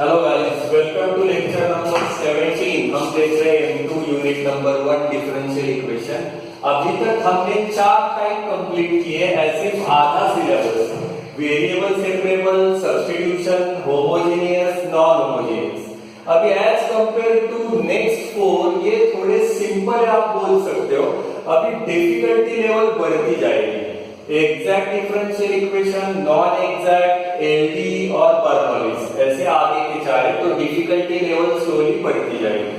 Hello guys, welcome to lecture number 17। हम देख रहे हैं M2 unit number 1 differential equation. अभी तक हमने 4 टाइप कंप्लीट किए, ऐसे आधा syllabus, variable separable, substitution, homogeneous, non homogeneous. अभी एज कंपेयर टू नेक्स्ट 4 ये थोड़े सिंपल आप बोल सकते हो। अभी डिफिकल्टी लेवल बढ़ती जाएगी। Exact differential equation, non exact, LD और बर्नौलीज, ऐसे आगे के 4 है, तो डिफिकल्टी लेवल स्लोली बढ़ती जाएगी।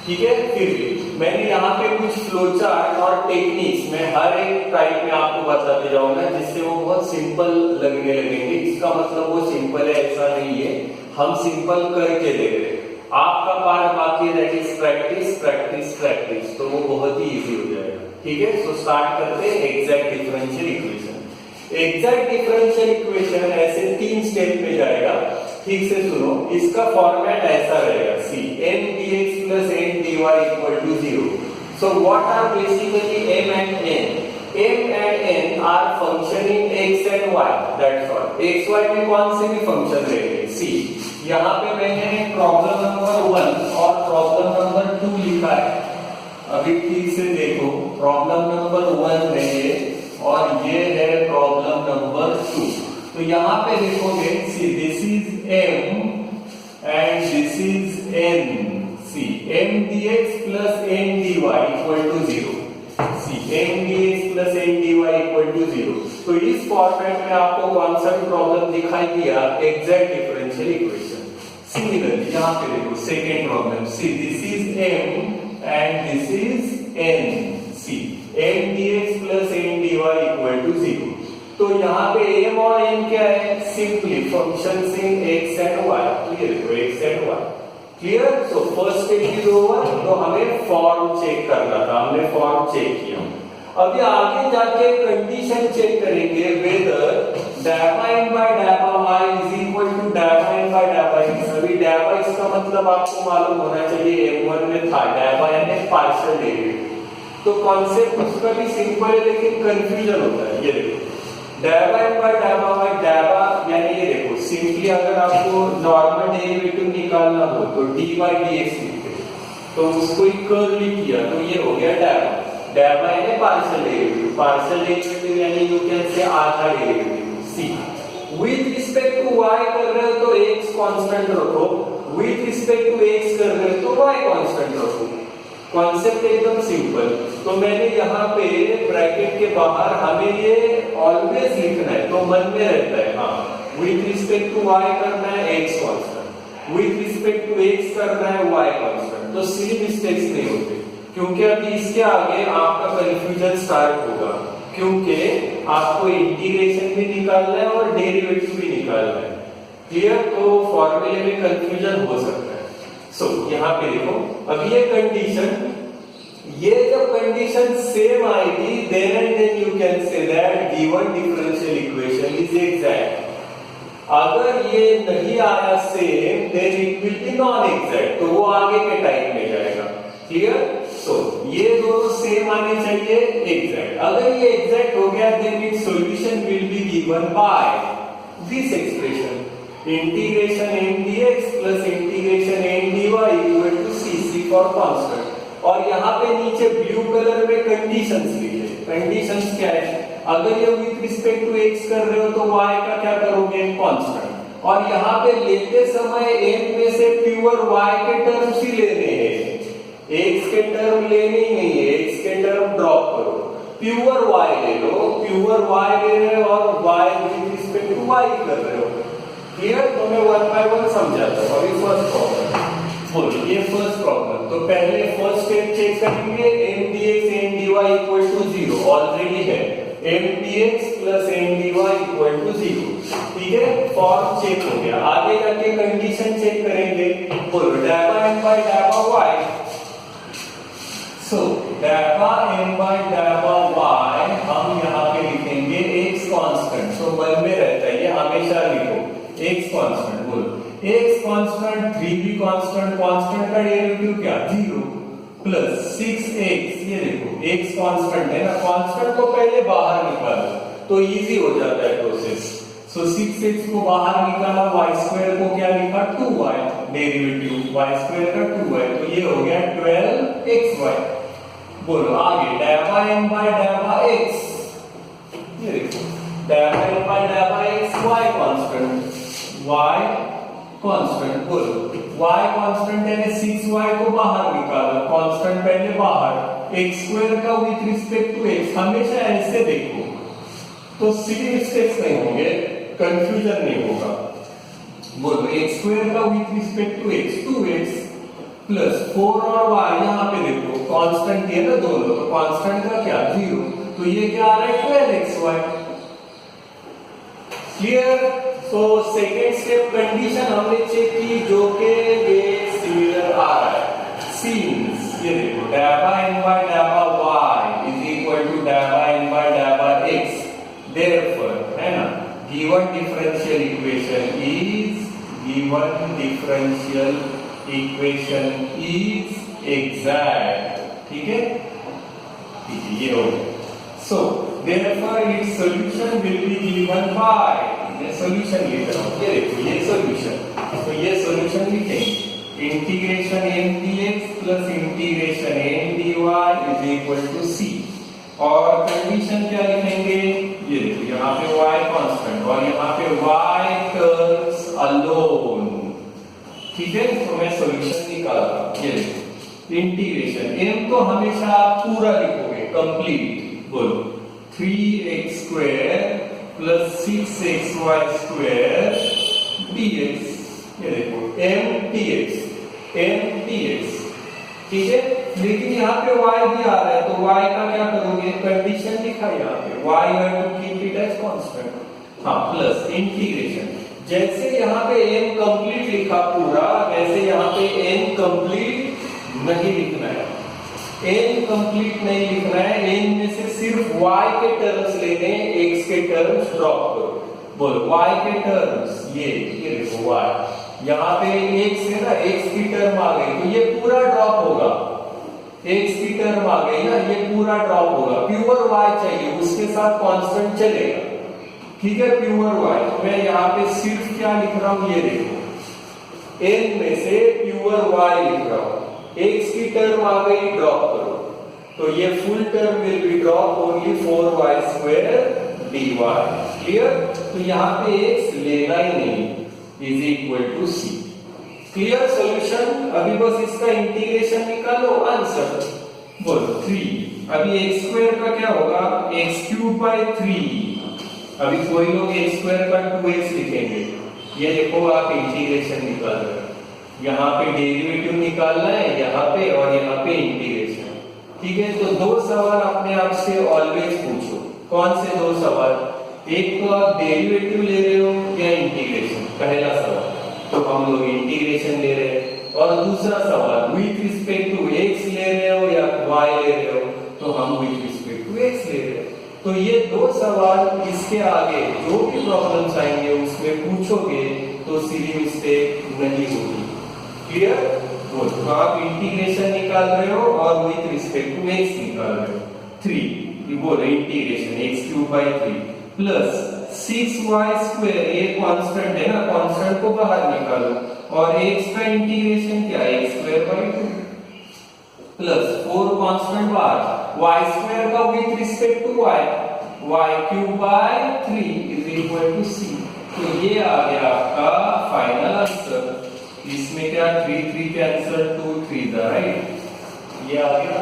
ठीक है, फिर भी मैंने यहाँ पे कुछ फ्लो चार्ट और टेक्निक्स में हर एक टाइप में आपको बताते जाऊंगा, जिससे वो बहुत सिंपल लगने लगेंगे। इसका मतलब वो सिंपल है ऐसा नहीं है, हम सिंपल करके देख रहे हैं। आपका पार्ट बाकी है, that is practice practice practice, तो वो बहुत ही इजी हो जाएगा। ठीक है, सो स्टार्ट करते हैं exact differential equation. Exact differential equation ऐसे 3 स्टेप में जाएगा। ठीक से सुनो, इसका फॉर्मेट ऐसा रहेगा, सी m dx plus n dy equal to 0. So what are basically m and n? m and n are function in x and y, that's all. x y में कौन से भी फंक्शन रहेंगे। सी यहाँ पे मैंने प्रॉब्लम नंबर 1 और प्रॉब्लम नंबर 2 लिखा है। अभी ठीक से देखो, प्रॉब्लम नंबर 1 है और ये है प्रॉब्लम नंबर 2। तो यहाँ पे देखोगे, see this is m and this is n। See m dx plus n dy equal to 0। See m dx plus n dy equal to 0। तो इस फॉर्मेट में आपको कौन सा भी प्रॉब्लम दिखाई दिया, एग्जैक्ट डिफरेंशियल इक्वेशन। सिमिलरली यहाँ पे देखो second problem, C this is m and this is n। c m dx plus n dy equal to 0। तो यहाँ पे m और n क्या है, simply functions in x and y। Clear, तो x and y clear. So first step is over. तो हमें form check करना था, हमने फॉर्म चेक किया। अभी आगे जाके कंडीशन चेक करेंगे, वेदर डायपा n by डायपा y is equal to डायपा n by डायपा x। अभी डायपा इसका मतलब आपको मालूम होना चाहिए, m1 में था, डायपा n है पार्शियल डेरिवेटिव। तो कॉन्सेप्ट उसका भी सिंपल है, लेकिन कंफ्यूजन होता है। ये देखो, डायपा n by डायपा y, डायपा यानी ये देखो, सिंपली अगर आपको नॉर्मल डेरिवेटिव निकालना हो तो dy dx लिखते, तो उसको कर्ली किया तो ये हो गया डायपा। डायपा यानी पार्शियल डेरिवेटिव, पार्शियल डेरिवेटिव यानी यू कैन से आधा derivative. See with respect to y कर रहे हो तो x कांस्टेंट रखो, विद रिस्पेक्ट टू x कर रहे हो तो y कांस्टेंट रखो। कॉन्सेप्ट एकदम सिंपल। तो मैंने यहाँ पे ब्रैकेट के बाहर हमें ये ऑलवेज लिखना है, तो मन में रहता है, हाँ विद रिस्पेक्ट टू y करना है x constant, with respect to x करना है y कांस्टेंट। तो सिली मिस्टेक्स नहीं होते, क्योंकि अभी इसके आगे आपका कंफ्यूजन स्टार्ट होगा, क्योंकि आपको इंटीग्रेशन भी निकालना है और डेरिवेटिव भी निकालना है। क्लियर, तो फॉर्मूले में कंफ्यूजन हो सकता है। सो यहाँ पे देखो, अब ये कंडीशन, ये जब कंडीशन सेम आएगी, then and then you can say that given differential equation is exact. अगर ये नहीं आया सेम, then it will be non exact, तो वो आगे के टाइप में जाएगा। क्लियर, सो ये दोनों सेम आने चाहिए, एग्जैक्ट। अगर ये एग्जैक्ट हो गया, then its solution will be given by this expression, integration m dx plus integration n dy equal to c for constant. और यहाँ पे नीचे ब्लू कलर में कंडीशंस लिखे। कंडीशंस क्या है, अगर ये विद रिस्पेक्ट टू x कर रहे हो तो y का क्या करोगे, कांस्टेंट। और यहाँ पे लेते समय m में से प्योर y के टर्म्स ही लेने हैं, x के टर्म लेने ही नहीं है, x के टर्म ड्रॉप करो, प्योर y ले लो, प्योर y ले रहे हो और y with respect to y कर रहे हो। क्लियर, तो मैं 1 by 1 समझाता हूँ। अभी फर्स्ट प्रॉब्लम बोलो, ये फर्स्ट प्रॉब्लम। तो पहले फर्स्ट स्टेप चेक करेंगे, m dx n dy equal to 0 already है, m dx plus n dy equal to 0। ठीक है, फॉर्म चेक हो गया। आगे जाके कंडीशन चेक करेंगे, बोलो डायपा n by डायपा y। सो डायपा n by डायपा y हम यहाँ पे लिखेंगे x कांस्टेंट। सो मन में रहता है, ये हमेशा लिखो x कांस्टेंट। बोलो x constant, 3b constant, constant का डेरिवेटिव क्या, 0 प्लस 6x। ये देखो x कांस्टेंट है ना, कांस्टेंट को पहले बाहर निकालो तो इजी हो जाता है प्रोसेस। सो 6x को बाहर निकाला, y स्क्वायर को क्या लिखा, 2y। डेरिवेटिव y स्क्वायर का 2y, तो ये हो गया 12xy। बोलो आगे डावा m बाय डावा x, ये देखो डावा m बाय डावा x y constant, y constant. बोलो y कांस्टेंट यानी 6y को बाहर निकालो, कांस्टेंट पहले बाहर, x स्क्वायर का विद रिस्पेक्ट टू x, हमेशा ऐसे देखो तो सिली मिस्टेक्स नहीं होंगे, कंफ्यूजन नहीं होगा। बोलो x स्क्वायर का with respect to x 2x plus 4 और y, यहाँ पे देखो कांस्टेंट है ना दोनों, तो कांस्टेंट का क्या 0, तो ये क्या आ रहा है 12xy। Clear. So second step condition हमने चेक की जो के ये सिमिलर आ रहा है, सीन्स ये देखो डावा n बाय डावा y इज इक्वल टू डावा n बाय डावा x, देयरफॉर है ना given differential equation is exact. ठीक है, ये हो गया। So therefore it's solution will be given bye, मैं सॉल्यूशन लिख रहा हूं, ये देखो ये सॉल्यूशन, तो ये सॉल्यूशन लिखेंगे integration m dx plus integration m dy is equal to c, और कंडीशन क्या लिखेंगे, ये देखो यहाँ पे y कांस्टेंट और यहाँ पे y टर्म्स अलोन। ठीक है, तो मैं सॉल्यूशन निकाल रहा हूं, ये देखो इंटीग्रेशन m तो हमेशा आप पूरा लिखोगे कंप्लीट। बोलो 3x square plus 6xy square dx, ये देखो m dx। ठीक है, लेकिन यहाँ पे y भी आ रहा है, तो y का क्या करोगे, कंडीशन लिखा है यहाँ पे y have to keep it as constant. हाँ, प्लस इंटीग्रेशन, जैसे यहाँ पे n कंप्लीट लिखा पूरा, वैसे यहाँ पे n कंप्लीट नहीं लिखना है, n कंप्लीट नहीं लिखना है, n में से सिर्फ y के टर्म्स लेने, x के टर्म्स ड्रॉप करो। बोलो y के टर्म्स, ये देखो y, यहाँ पे x है ना, x की टर्म आ गई तो ये पूरा ड्रॉप होगा, x की टर्म आ गई ना, ये पूरा ड्रॉप होगा। प्योर y चाहिए, उसके साथ कांस्टेंट चलेगा। ठीक है, प्योर y, तो मैं यहाँ पे सिर्फ क्या लिख रहा हूँ, ये देखो n में से प्योर y लिख रहा हूँ, x की टर्म आ गई ड्रॉप करो, तो ये full term will be drop only 4y square dy। Clear, तो यहाँ पे x लेना ही नहीं, is equal to c। Clear solution, अभी बस इसका इंटीग्रेशन निकालो, आंसर बोलो 3। अभी x स्क्वायर का क्या होगा, x क्यूब बाय 3। अभी कोई लोग x स्क्वायर का 2x लिखेंगे, ये देखो आप इंटीग्रेशन निकाल रहे हो, यहाँ पे डेरिवेटिव निकालना है यहाँ पे, और यहाँ पे इंटीग्रेशन। ठीक है, तो दो सवाल अपने आप से ऑलवेज पूछो। कौन से दो सवाल, एक तो आप डेरिवेटिव ले रहे हो या इंटीग्रेशन, पहला सवाल तो हम लोग इंटीग्रेशन ले रहे हैं, और दूसरा सवाल विथ रिस्पेक्ट टू x ले रहे हो या y ले रहे हो, तो हम विथ रिस्पेक्ट टू x ले रहे हैं। तो ये दो सवाल, इसके आगे जो भी प्रॉब्लम्स आएंगे उसमें पूछोगे तो सीधी मिस्टेक नहीं होगी। क्लियर, तो आप इंटीग्रेशन निकाल रहे हो और विथ रिस्पेक्ट टू x निकाल रहे हो। 3 ये बोलो integration x cube by 3 plus 6y square, ये कांस्टेंट है ना, कांस्टेंट को बाहर निकालो, और x का इंटीग्रेशन क्या है, x square by 2 plus 4 constant बाहर, y स्क्वायर का with respect to y, y cube by 3 is equal to c। तो ये आ गया आपका फाइनल आंसर। इसमें क्या 3 कैंसिल, 2 3 राइट, ये आ गया।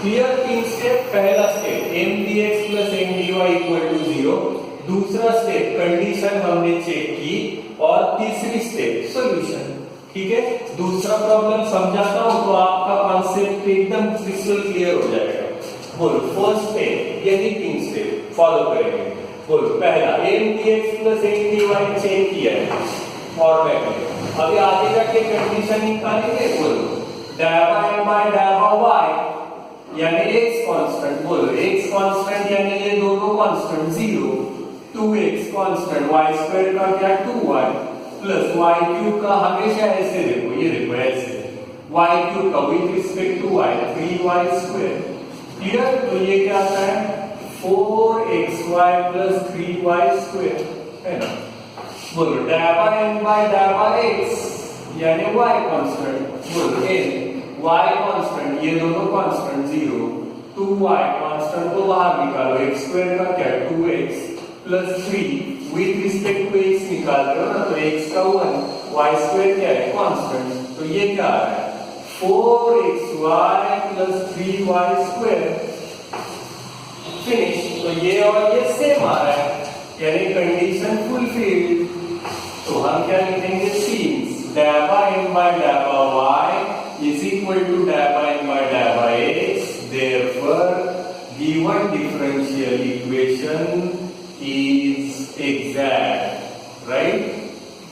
क्लियर, 3 स्टेप, पहला step m dx plus m dy equal to 0, दूसरा स्टेप कंडीशन हमने चेक की, और तीसरी स्टेप सॉल्यूशन। ठीक है, दूसरा प्रॉब्लम समझाता हूं तो आपका कॉन्सेप्ट एकदम क्रिस्टल क्लियर हो जाएगा। बोलो फर्स्ट स्टेप, यही 3 स्टेप फॉलो करेंगे। बोलो पहला m dx plus m dy check किया है फॉर्मेट में, अभी आगे जाके कंडीशन निकालेंगे। बोलो डावा m बाय डावा y यानी x कांस्टेंट, बोलो x कांस्टेंट यानी ये दोनों constant 0, 2x constant, y square का क्या 2y प्लस y क्यूब का हमेशा ऐसे देखो, ये देखो ऐसे y क्यूब का with respect to y 3y square. Clear, तो ये क्या आता है 4xy प्लस 3y स्क्वायर, है ना। बोलो डावा m बाय डावा x, यानी y कांस्टेंट, बोलो n y कांस्टेंट, ये दोनों कांस्टेंट 0, 2y कांस्टेंट को बाहर निकालो, x स्क्वायर का क्या 2x plus 3 with respect to x निकाल रहे हो ना, तो x का 1, y स्क्वायर क्या है कांस्टेंट, तो ये क्या आ रहा है 4xy plus 3y square, finish. तो ये और ये सेम आ रहा है, यानी कंडीशन फुलफिल्ड। तो हम क्या लिखेंगे, सिंस डाबा n बाय डाबा y इज इक्वल टू डाबा n बाय डाबा x, therefore given differential equation is exact, right?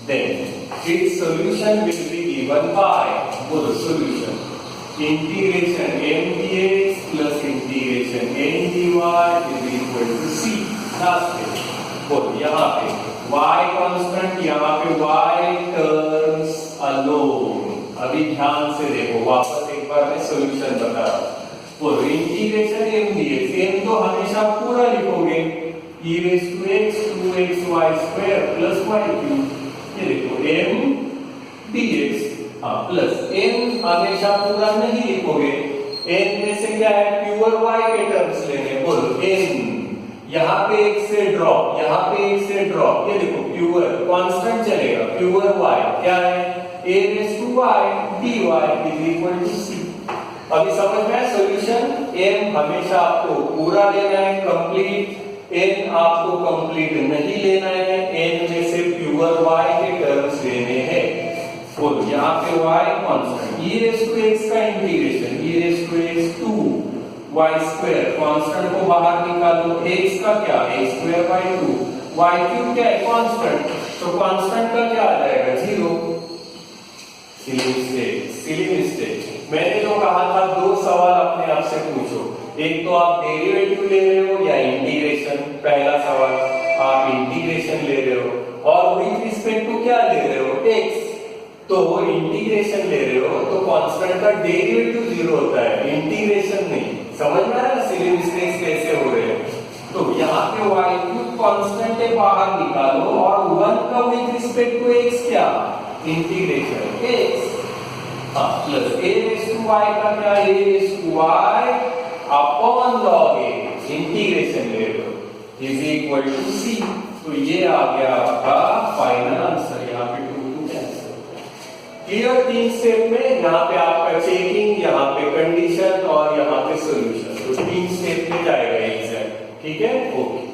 Then its solution will be given by, बोलो solution, integration m dx plus integration n dy is equal to c। Last पे बोलो, यहाँ पे y constant, यहाँ पे y terms alone. अभी ध्यान से देखो, वापस एक बार मैं सॉल्यूशन बता रहा हूँ। बोलो इंटीग्रेशन m dx, m तो हमेशा पूरा लिखोगे, e raised to x 2xy square plus y cube, ये देखो m dx, प्लस n हमेशा पूरा नहीं लिखोगे, n में से क्या है प्योर y के टर्म्स लेने, बोलो n, यहाँ पे एक से ड्रॉप, यहाँ पे एक से ड्रॉप, ये देखो प्योर कांस्टेंट चलेगा, प्योर y क्या है a raised to y dy is equal to c। अभी समझ में आया सॉल्यूशन, m हमेशा आपको पूरा लेना है कंप्लीट, n आपको कंप्लीट नहीं लेना है, n में से प्योर y के टर्म्स लेने हैं। बोलो यहाँ पे y constant, e raised to x का integration, e raised to x 2y square, constant को बाहर निकालो, x का क्या x square by 2, y cube क्या है कांस्टेंट, तो कांस्टेंट का क्या आ जाएगा 0। Silly mistake. मैंने जो कहा था, दो सवाल अपने आप से पूछो, एक तो आप डेरिवेटिव ले रहे हो या इंटीग्रेशन, पहला सवाल आप इंटीग्रेशन ले रहे हो, और विद रिस्पेक्ट टू क्या ले रहे हो x, तो इंटीग्रेशन ले रहे हो तो कांस्टेंट का डेरिवेटिव 0 होता है, इंटीग्रेशन नहीं। समझ में आ रहा है सिली मिस्टेक्स कैसे हो रहे हैं? तो यहाँ पे y क्यूब कांस्टेंट है, बाहर निकालो, और 1 का विद रिस्पेक्ट टू x क्या integration x, plus a raised to y का क्या a raised to y upon log a, integration ले लो, इज इक्वल टू c। तो ये आ गया आपका फाइनल आंसर, यहाँ पे 2 कैंसिल। क्लियर? 3 स्टेप में, यहाँ पे आपका चेकिंग, यहाँ पे कंडीशन और यहाँ पे सॉल्यूशन, तो 3 स्टेप में जाएगा एग्जाम, ठीक है? ओके।